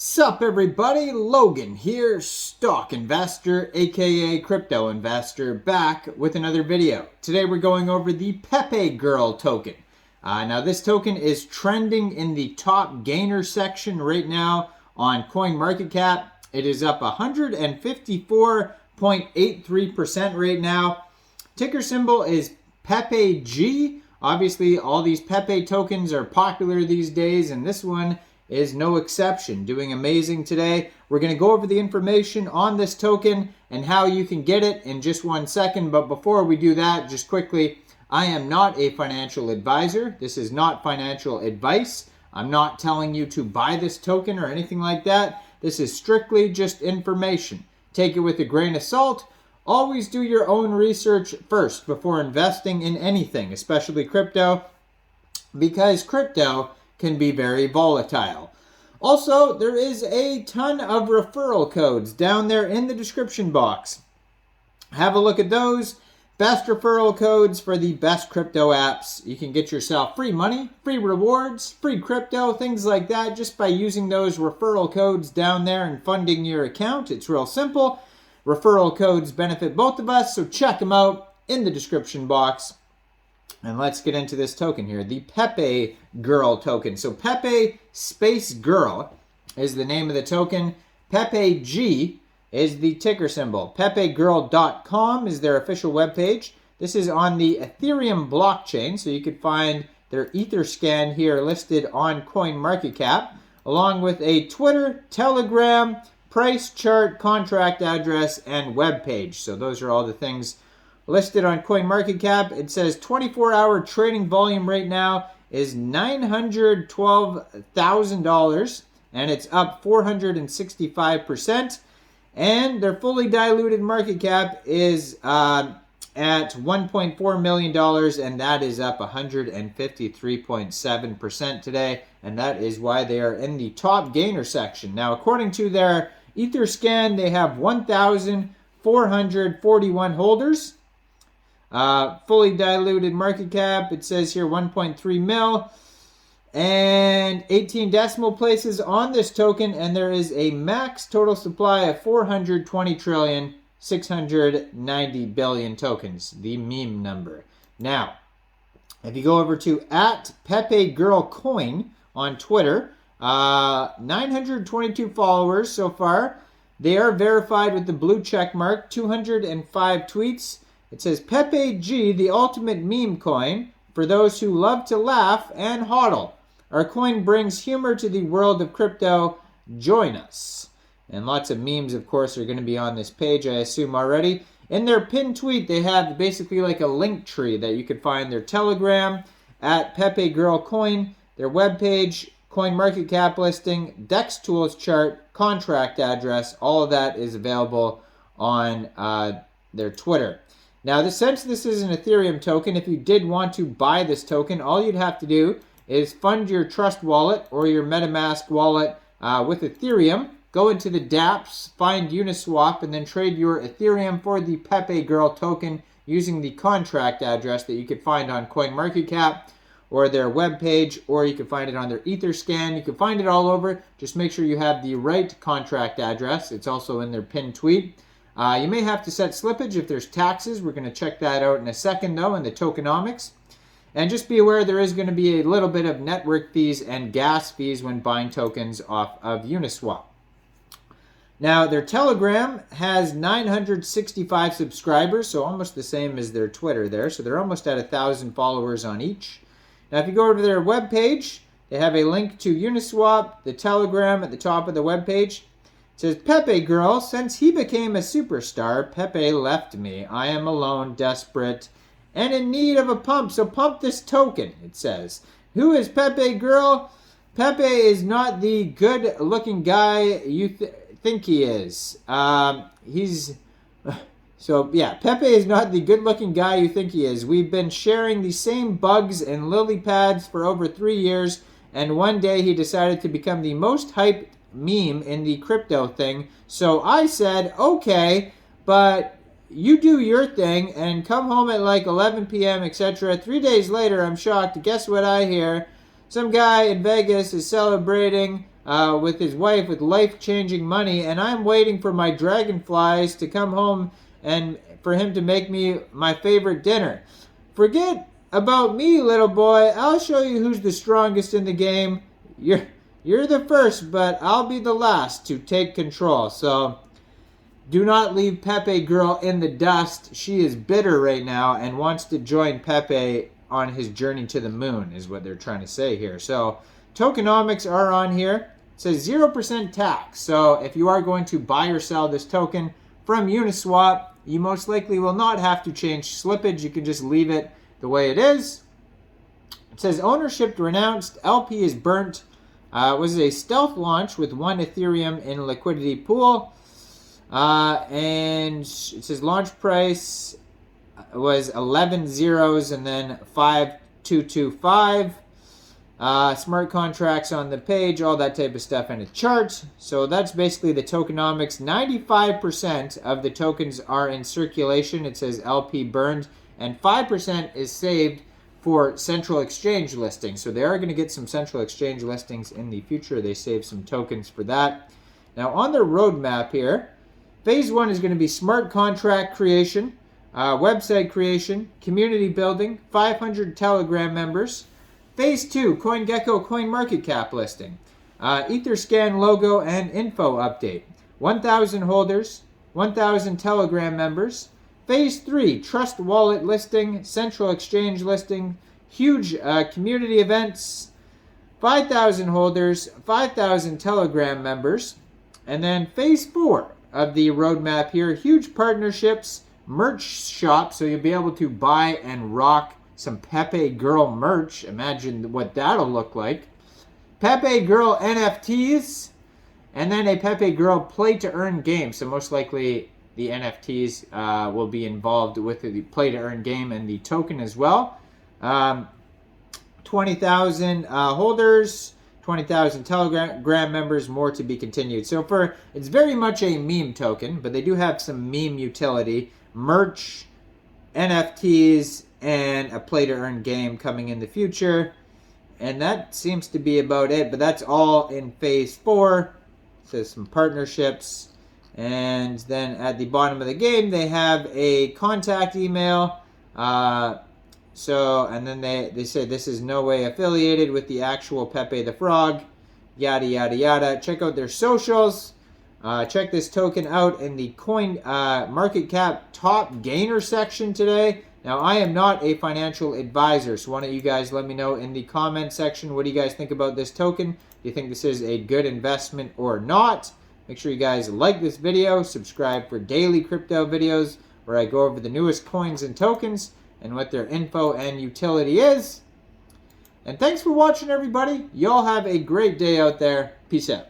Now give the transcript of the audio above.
Sup everybody, Logan here, stock investor aka crypto investor, back with another video. Today we're going over the Pepe Girl token. Now this token is trending in the top gainer section right now on CoinMarketCap. It is up 154.83% right now. Ticker symbol is Pepeg. Obviously all these Pepe tokens are popular these days, and this one is no exception, doing amazing today. We're going to go over the information on this token and how you can get it in just 1 second. But before we do that, just quickly, I am not a financial advisor. This is not financial advice. I'm not telling you to buy this token or anything like that. This is strictly just information. Take it with a grain of salt. Always do your own research first before investing in anything, especially crypto, because crypto can be very volatile. Also, there is a ton of referral codes down there in the description box. Have a look at those. Best referral codes for the best crypto apps. You can get yourself free money, free rewards, free crypto, things like that, just by using those referral codes down there and funding your account. It's real simple. Referral codes benefit both of us, so check them out in the description box. And let's get into this token here, the Pepe Girl token. So Pepe space Girl is the name of the token. Pepeg is the ticker symbol. Pepegirl.com is their official webpage. This is on the Ethereum blockchain, so you could find their Etherscan here listed on CoinMarketCap, along with a Twitter, Telegram, price chart, contract address, and webpage. So those are all the things listed on CoinMarketCap. It says 24-hour trading volume right now is $912,000, and it's up 465%. And their fully diluted market cap is at $1.4 million, and that is up 153.7% today. And that is why they are in the top gainer section. Now, according to their Etherscan, they have 1,441 holders. Fully diluted market cap, it says here 1.3 mil, and 18 decimal places on this token, and there is a max total supply of 420,690 billion tokens, the meme number. Now, if you go over to @PepeGirlCoin on Twitter, 922 followers so far. They are verified with the blue check mark, 205 tweets. It says, Pepeg, the ultimate meme coin for those who love to laugh and hodl. Our coin brings humor to the world of crypto. Join us. And lots of memes, of course, are going to be on this page, I assume already. In their pinned tweet, they have basically like a link tree that you could find their Telegram, @PepeGirlCoin, their webpage, CoinMarketCap listing, DEX tools chart, contract address. All of that is available on their Twitter. Now, since this is an Ethereum token, if you did want to buy this token, all you'd have to do is fund your Trust wallet or your MetaMask wallet with Ethereum. Go into the dApps, find Uniswap, and then trade your Ethereum for the Pepe Girl token using the contract address that you could find on CoinMarketCap or their webpage, or you can find it on their Etherscan. You can find it all over. Just make sure you have the right contract address. It's also in their pinned tweet. You may have to set slippage if there's taxes. We're going to check that out in a second, though, in the tokenomics. And just be aware there is going to be a little bit of network fees and gas fees when buying tokens off of Uniswap. Now, their Telegram has 965 subscribers, so almost the same as their Twitter there. So they're almost at 1,000 followers on each. Now, if you go over to their webpage, they have a link to Uniswap, the Telegram at the top of the webpage. It says, Pepe Girl, since he became a superstar, Pepe left me. I am alone, desperate, and in need of a pump. So pump this token, it says. Who is Pepe Girl? Pepe is not the good-looking guy you think he is. Pepe is not the good-looking guy you think he is. We've been sharing the same bugs and lily pads for over 3 years, and one day he decided to become the most hyped meme in the crypto thing. So I said, okay, but you do your thing and come home at like 11 p.m., etc. 3 days later, I'm shocked. Guess what I hear? Some guy in Vegas is celebrating with his wife with life-changing money, and I'm waiting for my dragonflies to come home and for him to make me my favorite dinner. Forget about me, little boy. I'll show you who's the strongest in the game. You're the first, but I'll be the last to take control. So do not leave Pepe girl in the dust. She is bitter right now and wants to join Pepe on his journey to the moon, is what they're trying to say here. So tokenomics are on here. It says 0% tax. So if you are going to buy or sell this token from Uniswap, you most likely will not have to change slippage. You can just leave it the way it is. It says ownership renounced. LP is burnt. It was a stealth launch with 1 Ethereum in liquidity pool. And it says launch price was 11 zeros and then 5225. Smart contracts on the page, all that type of stuff, and a chart. So that's basically the tokenomics. 95% of the tokens are in circulation. It says LP burned, and 5% is saved for central exchange listings. So they are going to get some central exchange listings in the future. They save some tokens for that. Now on their roadmap here, Phase 1 is going to be smart contract creation, website creation, community building, 500 Telegram members. Phase 2, CoinGecko CoinMarketCap listing, Etherscan logo and info update, 1,000 holders, 1,000 Telegram members. Phase 3, Trust Wallet listing, Central Exchange listing, huge community events, 5,000 holders, 5,000 Telegram members. And then Phase 4 of the roadmap here, huge partnerships, merch shop, so you'll be able to buy and rock some Pepe Girl merch. Imagine what that'll look like. Pepe Girl NFTs, and then a Pepe Girl play-to-earn game. So most likely the NFTs will be involved with the play-to-earn game and the token as well. 20,000 holders, 20,000 Telegram members, more to be continued. So it's very much a meme token, but they do have some meme utility, merch, NFTs, and a play-to-earn game coming in the future. And that seems to be about it, but that's all in Phase 4. It says some partnerships. And then at the bottom of the game, they have a contact email. And then they say this is no way affiliated with the actual Pepe the Frog, yada, yada, yada. Check out their socials. Check this token out in the Coin Market Cap top gainer section today. Now, I am not a financial advisor, so why don't you guys let me know in the comment section, what do you guys think about this token? Do you think this is a good investment or not? Make sure you guys like this video, subscribe for daily crypto videos where I go over the newest coins and tokens and what their info and utility is. And thanks for watching, everybody. Y'all have a great day out there. Peace out.